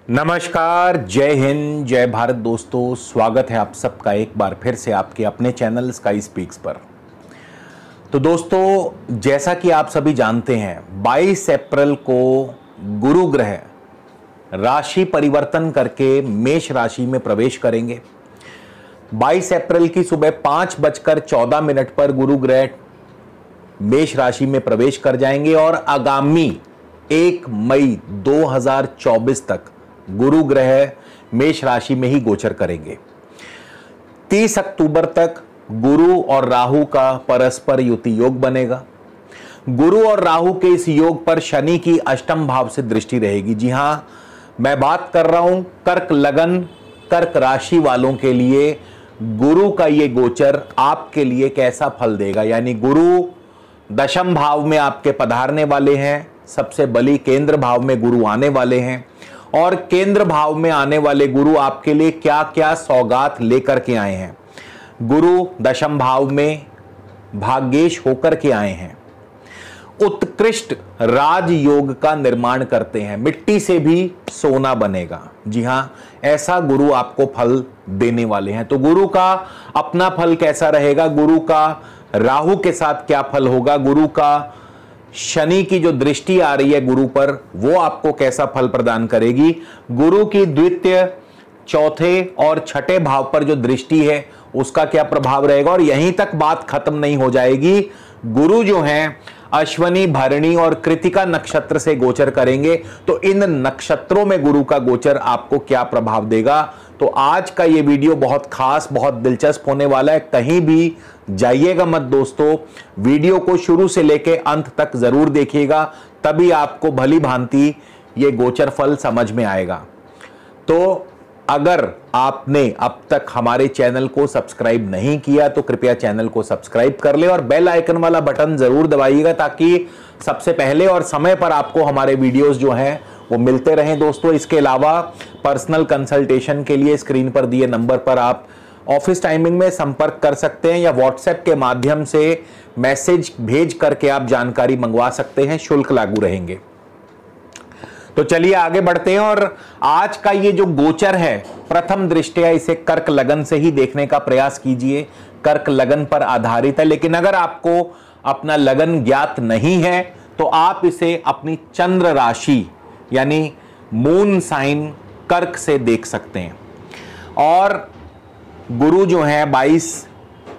नमस्कार, जय हिंद, जय भारत दोस्तों। स्वागत है आप सबका एक बार फिर से आपके अपने चैनल स्काई स्पीक्स पर। तो दोस्तों, जैसा कि आप सभी जानते हैं, 22 अप्रैल को गुरु ग्रह राशि परिवर्तन करके मेष राशि में प्रवेश करेंगे। 22 अप्रैल की सुबह 5:14 पर गुरु ग्रह मेष राशि में प्रवेश कर जाएंगे और आगामी 1 मई 2024 तक गुरु ग्रह मेष राशि में ही गोचर करेंगे। 30 अक्टूबर तक गुरु और राहु का परस्पर युति योग बनेगा। गुरु और राहु के इस योग पर शनि की अष्टम भाव से दृष्टि रहेगी। जी हां, मैं बात कर रहा हूं कर्क लगन, कर्क राशि वालों के लिए गुरु का ये गोचर आपके लिए कैसा फल देगा। यानी गुरु दशम भाव में आपके पधारने वाले हैं, सबसे बली केंद्र भाव में गुरु आने वाले हैं और केंद्र भाव में आने वाले गुरु आपके लिए क्या क्या सौगात लेकर के आए हैं। गुरु दशम भाव में भाग्येश होकर के आए हैं, उत्कृष्ट राजयोग का निर्माण करते हैं, मिट्टी से भी सोना बनेगा। जी हां, ऐसा गुरु आपको फल देने वाले हैं। तो गुरु का अपना फल कैसा रहेगा, गुरु का राहु के साथ क्या फल होगा, गुरु का शनि की जो दृष्टि आ रही है गुरु पर, वो आपको कैसा फल प्रदान करेगी, गुरु की द्वितीय, चौथे और छठे भाव पर जो दृष्टि है उसका क्या प्रभाव रहेगा। और यहीं तक बात खत्म नहीं हो जाएगी। गुरु जो हैं अश्वनी, भरणी और कृतिका नक्षत्र से गोचर करेंगे, तो इन नक्षत्रों में गुरु का गोचर आपको क्या प्रभाव देगा। तो आज का ये वीडियो बहुत खास, बहुत दिलचस्प होने वाला है। कहीं भी जाइएगा मत दोस्तों, वीडियो को शुरू से लेकर अंत तक जरूर देखिएगा, तभी आपको भली भांति ये गोचर फल समझ में आएगा। तो अगर आपने अब तक हमारे चैनल को सब्सक्राइब नहीं किया तो कृपया चैनल को सब्सक्राइब कर ले और बेल आइकन वाला बटन जरूर दबाइएगा, ताकि सबसे पहले और समय पर आपको हमारे वीडियोस जो हैं वो मिलते रहें दोस्तों। इसके अलावा पर्सनल कंसल्टेशन के लिए स्क्रीन पर दिए नंबर पर आप ऑफिस टाइमिंग में संपर्क कर सकते हैं या व्हाट्सएप के माध्यम से मैसेज भेज करके आप जानकारी मंगवा सकते हैं, शुल्क लागू रहेंगे। तो चलिए आगे बढ़ते हैं और आज का ये जो गोचर है, प्रथम दृष्टया इसे कर्क लगन से ही देखने का प्रयास कीजिए। कर्क लगन पर आधारित है, लेकिन अगर आपको अपना लगन ज्ञात नहीं है तो आप इसे अपनी चंद्र राशि यानी मून साइन कर्क से देख सकते हैं। और गुरु जो है 22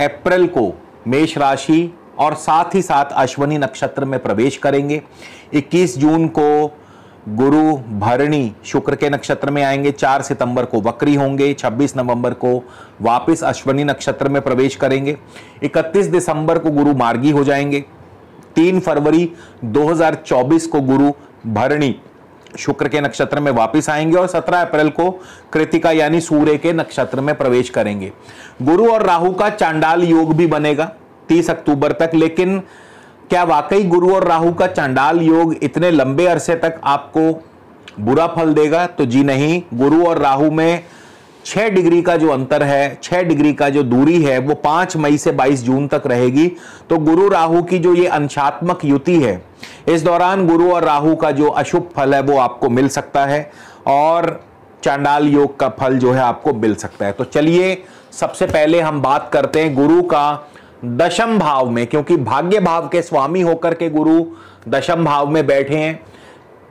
अप्रैल को मेष राशि और साथ ही साथ अश्वनी नक्षत्र में प्रवेश करेंगे। 21 जून को गुरु भरणी शुक्र के नक्षत्र में आएंगे, 4 सितंबर को वक्री होंगे, 26 नवंबर को वापस अश्वनी नक्षत्र में प्रवेश करेंगे, 31 दिसंबर को गुरु मार्गी हो जाएंगे, 3 फरवरी 2024 को गुरु भरणी शुक्र के नक्षत्र में वापस आएंगे और 17 अप्रैल को कृतिका यानी सूर्य के नक्षत्र में प्रवेश करेंगे। गुरु और राहु का चांडाल योग भी बनेगा 30 अक्टूबर तक। लेकिन क्या वाकई गुरु और राहु का चांडाल योग इतने लंबे अरसे तक आपको बुरा फल देगा? तो जी नहीं। गुरु और राहु में 6 डिग्री का जो अंतर है, 6 डिग्री का जो दूरी है, वो 5 मई से 22 जून तक रहेगी। तो गुरु राहु की जो ये अंशात्मक युति है, इस दौरान गुरु और राहु का जो अशुभ फल है वो आपको मिल सकता है और चांडाल योग का फल जो है आपको मिल सकता है। तो चलिए सबसे पहले हम बात करते हैं गुरु का दशम भाव में, क्योंकि भाग्य भाव के स्वामी होकर के गुरु दशम भाव में बैठे हैं।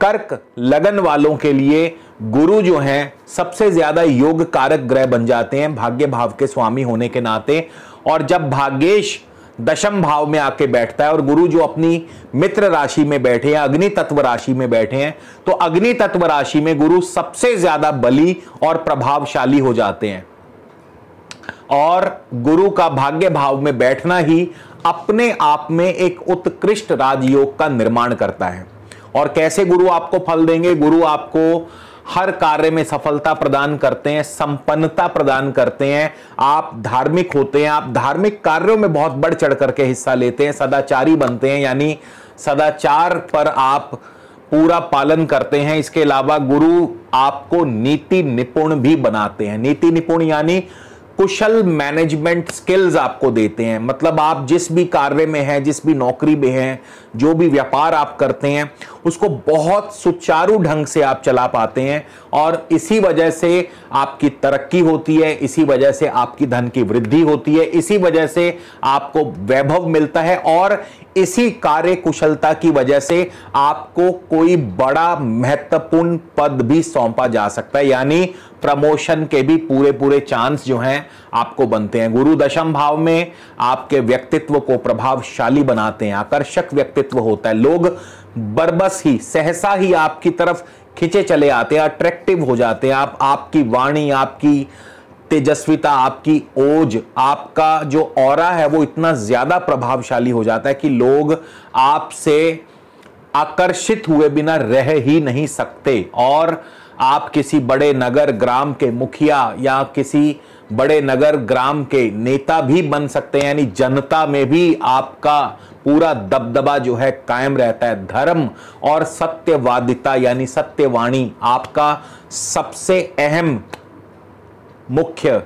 कर्क लगन वालों के लिए गुरु जो हैं सबसे ज्यादा योग कारक ग्रह बन जाते हैं भाग्य भाव के स्वामी होने के नाते। और जब भाग्येश दशम भाव में आके बैठता है और गुरु जो अपनी मित्र राशि में बैठे हैं, अग्नि तत्व राशि में बैठे हैं, तो अग्नि तत्व राशि में गुरु सबसे ज्यादा बली और प्रभावशाली हो जाते हैं। और गुरु का भाग्य भाव में बैठना ही अपने आप में एक उत्कृष्ट राजयोग का निर्माण करता है। और कैसे गुरु आपको फल देंगे? गुरु आपको हर कार्य में सफलता प्रदान करते हैं, संपन्नता प्रदान करते हैं। आप धार्मिक होते हैं, आप धार्मिक कार्यों में बहुत बढ़ चढ़ करके हिस्सा लेते हैं, सदाचारी बनते हैं, यानी सदाचार पर आप पूरा पालन करते हैं। इसके अलावा गुरु आपको नीति निपुण भी बनाते हैं। नीति निपुण यानी कुशल मैनेजमेंट स्किल्स आपको देते हैं। मतलब आप जिस भी कार्य में हैं, जिस भी नौकरी में हैं, जो भी व्यापार आप करते हैं उसको बहुत सुचारू ढंग से आप चला पाते हैं, और इसी वजह से आपकी तरक्की होती है, इसी वजह से आपकी धन की वृद्धि होती है, इसी वजह से आपको वैभव मिलता है, और इसी कार्य कुशलता की वजह से आपको कोई बड़ा महत्वपूर्ण पद भी सौंपा जा सकता है, यानी प्रमोशन के भी पूरे पूरे चांस जो हैं आपको बनते हैं। गुरु दशम भाव में आपके व्यक्तित्व को प्रभावशाली बनाते हैं, आकर्षक व्यक्तित्व होता है, लोग बरबस ही सहसा ही आपकी तरफ खिंचे चले आते हैं, अट्रैक्टिव हो जाते हैं। आपकी वाणी, आपकी तेजस्विता, आपकी ओज, आपका जो ऑरा है वो इतना ज्यादा प्रभावशाली हो जाता है कि लोग आपसे आकर्षित हुए बिना रह ही नहीं सकते, और आप किसी बड़े नगर ग्राम के मुखिया या किसी बड़े नगर ग्राम के नेता भी बन सकते हैं, यानी जनता में भी आपका पूरा दबदबा जो है कायम रहता है। धर्म और सत्यवादिता यानी सत्यवाणी आपका सबसे अहम मुख्य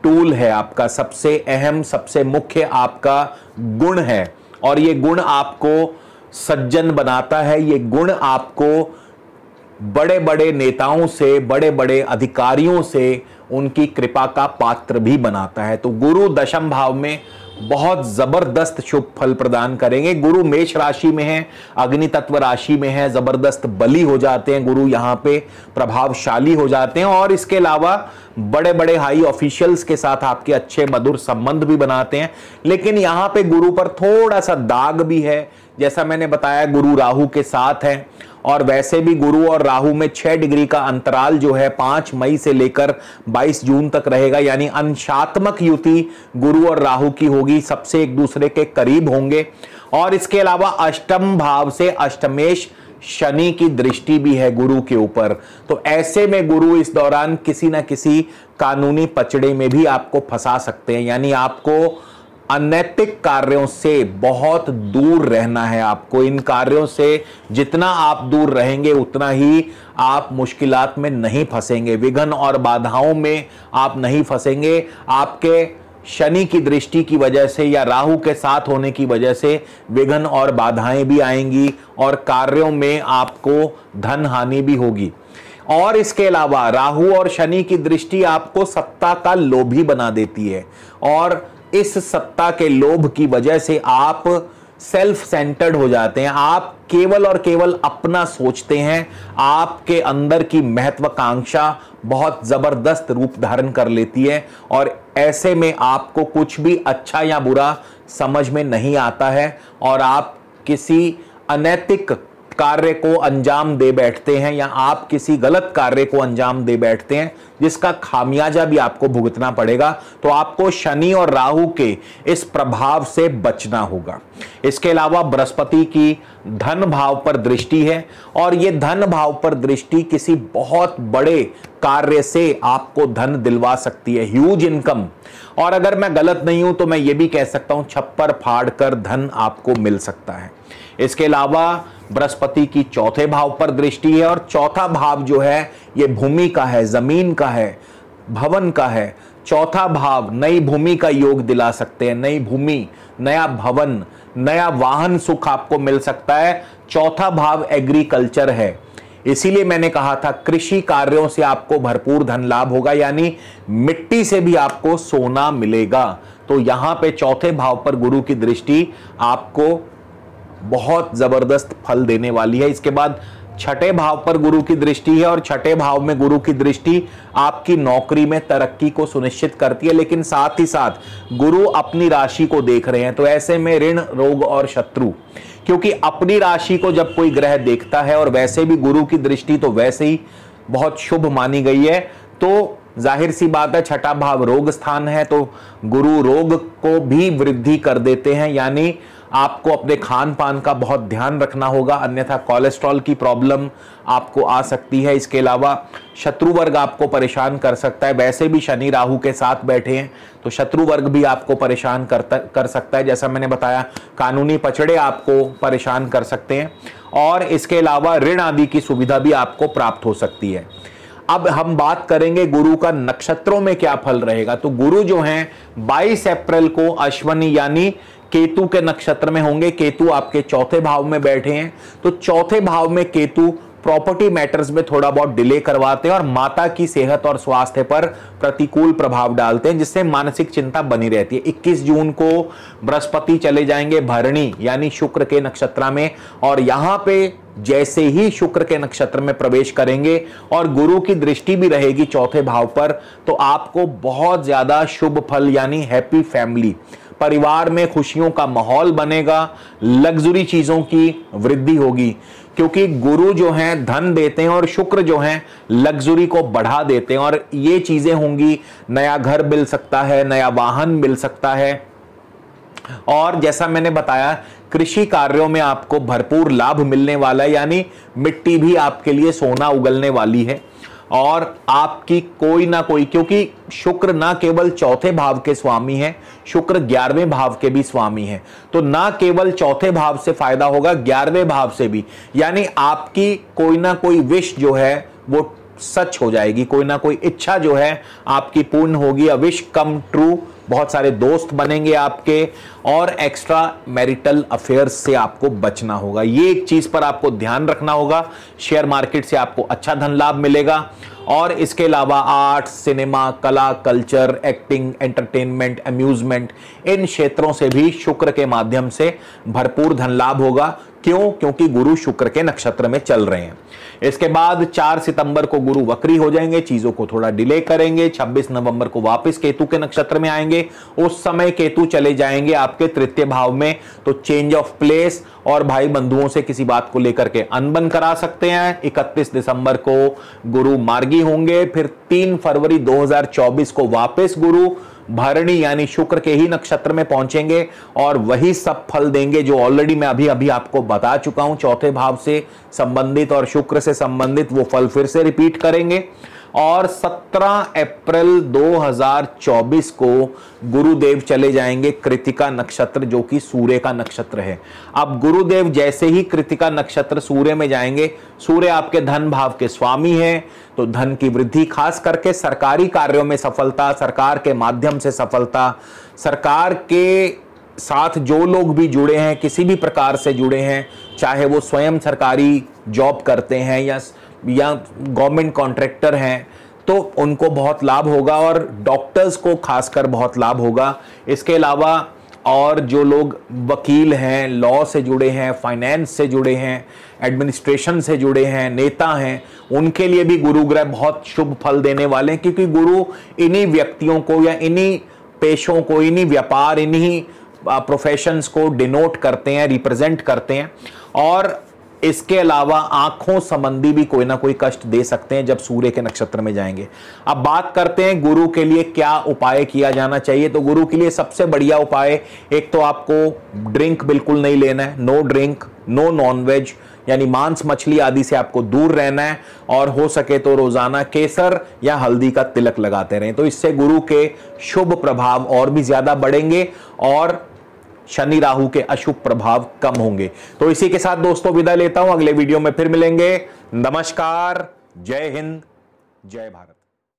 टूल है, आपका सबसे अहम सबसे मुख्य आपका गुण है, और ये गुण आपको सज्जन बनाता है, ये गुण आपको बड़े बड़े नेताओं से, बड़े बड़े अधिकारियों से उनकी कृपा का पात्र भी बनाता है। तो गुरु दशम भाव में बहुत जबरदस्त शुभ फल प्रदान करेंगे। गुरु मेष राशि में है, अग्नि तत्व राशि में है, जबरदस्त बली हो जाते हैं गुरु, यहां पे प्रभावशाली हो जाते हैं, और इसके अलावा बड़े बड़े हाई ऑफिशियल्स के साथ आपके अच्छे मधुर संबंध भी बनाते हैं। लेकिन यहां पे गुरु पर थोड़ा सा दाग भी है, जैसा मैंने बताया गुरु राहु के साथ है, और वैसे भी गुरु और राहु में 6 डिग्री का अंतराल जो है 5 मई से लेकर 22 जून तक रहेगा, यानी अंशात्मक युति गुरु और राहु की होगी, सबसे एक दूसरे के करीब होंगे। और इसके अलावा अष्टम भाव से अष्टमेश शनि की दृष्टि भी है गुरु के ऊपर, तो ऐसे में गुरु इस दौरान किसी ना किसी कानूनी पचड़े में भी आपको फंसा सकते हैं, यानी आपको अनैतिक कार्यों से बहुत दूर रहना है। आपको इन कार्यों से जितना आप दूर रहेंगे उतना ही आप मुश्किलात में नहीं फंसेंगे, विघ्न और बाधाओं में आप नहीं फंसेंगे। आपके शनि की दृष्टि की वजह से या राहु के साथ होने की वजह से विघ्न और बाधाएं भी आएंगी, और कार्यों में आपको धन हानि भी होगी। और इसके अलावा राहु और शनि की दृष्टि आपको सत्ता का लोभी बना देती है, और इस सत्ता के लोभ की वजह से आप सेल्फ सेंटर्ड हो जाते हैं, आप केवल और केवल अपना सोचते हैं, आपके अंदर की महत्वाकांक्षा बहुत जबरदस्त रूप धारण कर लेती है, और ऐसे में आपको कुछ भी अच्छा या बुरा समझ में नहीं आता है, और आप किसी अनैतिक कार्य को अंजाम दे बैठते हैं, या आप किसी गलत कार्य को अंजाम दे बैठते हैं जिसका खामियाजा भी आपको भुगतना पड़ेगा। तो आपको शनि और राहु के इस प्रभाव से बचना होगा। इसके अलावा बृहस्पति की धन भाव पर दृष्टि है, और यह धन भाव पर दृष्टि किसी बहुत बड़े कार्य से आपको धन दिलवा सकती है, ह्यूज इनकम, और अगर मैं गलत नहीं हूं तो मैं ये भी कह सकता हूं छप्पर फाड़ कर धन आपको मिल सकता है। इसके अलावा बृहस्पति की चौथे भाव पर दृष्टि है, और चौथा भाव जो है ये भूमि का है, जमीन का है, भवन का है। चौथा भाव नई भूमि का योग दिला सकते हैं, नई भूमि, नया भवन, नया वाहन सुख आपको मिल सकता है। चौथा भाव एग्रीकल्चर है, इसीलिए मैंने कहा था कृषि कार्यों से आपको भरपूर धन लाभ होगा, यानी मिट्टी से भी आपको सोना मिलेगा। तो यहां पे चौथे भाव पर गुरु की दृष्टि आपको बहुत जबरदस्त फल देने वाली है। इसके बाद छठे भाव पर गुरु की दृष्टि है, और छठे भाव में गुरु की दृष्टि आपकी नौकरी में तरक्की को सुनिश्चित करती है, लेकिन साथ ही साथ गुरु अपनी राशि को देख रहे हैं, तो ऐसे में ऋण, रोग और शत्रु, क्योंकि अपनी राशि को जब कोई ग्रह देखता है, और वैसे भी गुरु की दृष्टि तो वैसे ही बहुत शुभ मानी गई है, तो जाहिर सी बात है छठा भाव रोग स्थान है, तो गुरु रोग को भी वृद्धि कर देते हैं, यानी आपको अपने खान पान का बहुत ध्यान रखना होगा, अन्यथा कोलेस्ट्रॉल की प्रॉब्लम आपको आ सकती है। इसके अलावा शत्रु वर्ग आपको परेशान कर सकता है, वैसे भी शनि राहु के साथ बैठे हैं तो शत्रु वर्ग भी आपको परेशान कर सकता है, जैसा मैंने बताया कानूनी पचड़े आपको परेशान कर सकते हैं, और इसके अलावा ऋण आदि की सुविधा भी आपको प्राप्त हो सकती है। अब हम बात करेंगे गुरु का नक्षत्रों में क्या फल रहेगा। तो गुरु जो हैं 22 अप्रैल को अश्वनी यानी केतु के नक्षत्र में होंगे। केतु आपके चौथे भाव में बैठे हैं, तो चौथे भाव में केतु प्रॉपर्टी मैटर्स में थोड़ा बहुत डिले करवाते हैं और माता की सेहत और स्वास्थ्य पर प्रतिकूल प्रभाव डालते हैं, जिससे मानसिक चिंता बनी रहती है। 21 जून को बृहस्पति चले जाएंगे भरणी यानी शुक्र के नक्षत्र में, और यहां पे जैसे ही शुक्र के नक्षत्र में प्रवेश करेंगे और गुरु की दृष्टि भी रहेगी चौथे भाव पर, तो आपको बहुत ज्यादा शुभ फल यानी हैप्पी फैमिली, परिवार में खुशियों का माहौल बनेगा, लग्जरी चीजों की वृद्धि होगी, क्योंकि गुरु जो हैं धन देते हैं और शुक्र जो हैं लग्जरी को बढ़ा देते हैं, और ये चीजें होंगी। नया घर मिल सकता है, नया वाहन मिल सकता है, और जैसा मैंने बताया कृषि कार्यों में आपको भरपूर लाभ मिलने वाला है, यानी मिट्टी भी आपके लिए सोना उगलने वाली है। और आपकी कोई ना कोई, क्योंकि शुक्र ना केवल चौथे भाव के स्वामी हैं, शुक्र 11वें भाव के भी स्वामी हैं, तो ना केवल चौथे भाव से फायदा होगा, 11वें भाव से भी, यानी आपकी कोई ना कोई विश जो है वो सच हो जाएगी, कोई ना कोई इच्छा जो है आपकी पूर्ण होगी, अ विश कम ट्रू। बहुत सारे दोस्त बनेंगे आपके, और एक्स्ट्रा मैरिटल अफेयर्स से आपको बचना होगा। ये एक चीज पर आपको ध्यान रखना होगा। शेयर मार्केट से आपको अच्छा धन लाभ मिलेगा, और इसके अलावा आर्ट, सिनेमा, कला, कल्चर, एक्टिंग, एंटरटेनमेंट, अम्यूजमेंट, इन क्षेत्रों से भी शुक्र के माध्यम से भरपूर धन लाभ होगा। क्यों? क्योंकि गुरु शुक्र के नक्षत्र में चल रहे हैं। इसके बाद 4 सितंबर को गुरु वक्री हो जाएंगे, चीजों को थोड़ा डिले करेंगे। 26 नवंबर को वापस केतु के नक्षत्र में आएंगे, उस समय केतु चले जाएंगे आपके तृतीय भाव में, तो चेंज ऑफ प्लेस और भाई बंधुओं से किसी बात को लेकर के अनबन करा सकते हैं। 31 दिसंबर को गुरु मार्गी होंगे, फिर 3 फरवरी 2024 को वापस गुरु भरणी यानी शुक्र के ही नक्षत्र में पहुंचेंगे, और वही सब फल देंगे जो ऑलरेडी मैं अभी आपको बता चुका हूं। चौथे भाव से संबंधित और शुक्र से संबंधित वो फल फिर से रिपीट करेंगे। और 17 अप्रैल 2024 को गुरुदेव चले जाएंगे कृतिका नक्षत्र, जो कि सूर्य का नक्षत्र है। अब गुरुदेव जैसे ही कृतिका नक्षत्र सूर्य में जाएंगे, सूर्य आपके धन भाव के स्वामी हैं, तो धन की वृद्धि, खास करके सरकारी कार्यों में सफलता, सरकार के माध्यम से सफलता, सरकार के साथ जो लोग भी जुड़े हैं, किसी भी प्रकार से जुड़े हैं, चाहे वो स्वयं सरकारी जॉब करते हैं या गवर्नमेंट कॉन्ट्रैक्टर हैं, तो उनको बहुत लाभ होगा, और डॉक्टर्स को खासकर बहुत लाभ होगा। इसके अलावा और जो लोग वकील हैं, लॉ से जुड़े हैं, फाइनेंस से जुड़े हैं, एडमिनिस्ट्रेशन से जुड़े हैं, नेता हैं, उनके लिए भी गुरु ग्रह बहुत शुभ फल देने वाले हैं, क्योंकि गुरु इन्हीं व्यक्तियों को या इन्हीं पेशों को, इन्हीं व्यापार, इन्हीं प्रोफेशंस को डिनोट करते हैं, रिप्रेजेंट करते हैं। और इसके अलावा आंखों संबंधी भी कोई ना कोई कष्ट दे सकते हैं जब सूर्य के नक्षत्र में जाएंगे। अब बात करते हैं गुरु के लिए क्या उपाय किया जाना चाहिए। तो गुरु के लिए सबसे बढ़िया उपाय, एक तो आपको ड्रिंक बिल्कुल नहीं लेना है, नो ड्रिंक, नो नॉनवेज, यानी मांस मछली आदि से आपको दूर रहना है, और हो सके तो रोजाना केसर या हल्दी का तिलक लगाते रहें। तो इससे गुरु के शुभ प्रभाव और भी ज्यादा बढ़ेंगे और शनि राहु के अशुभ प्रभाव कम होंगे। तो इसी के साथ दोस्तों विदा लेता हूं, अगले वीडियो में फिर मिलेंगे। नमस्कार, जय हिंद, जय भारत।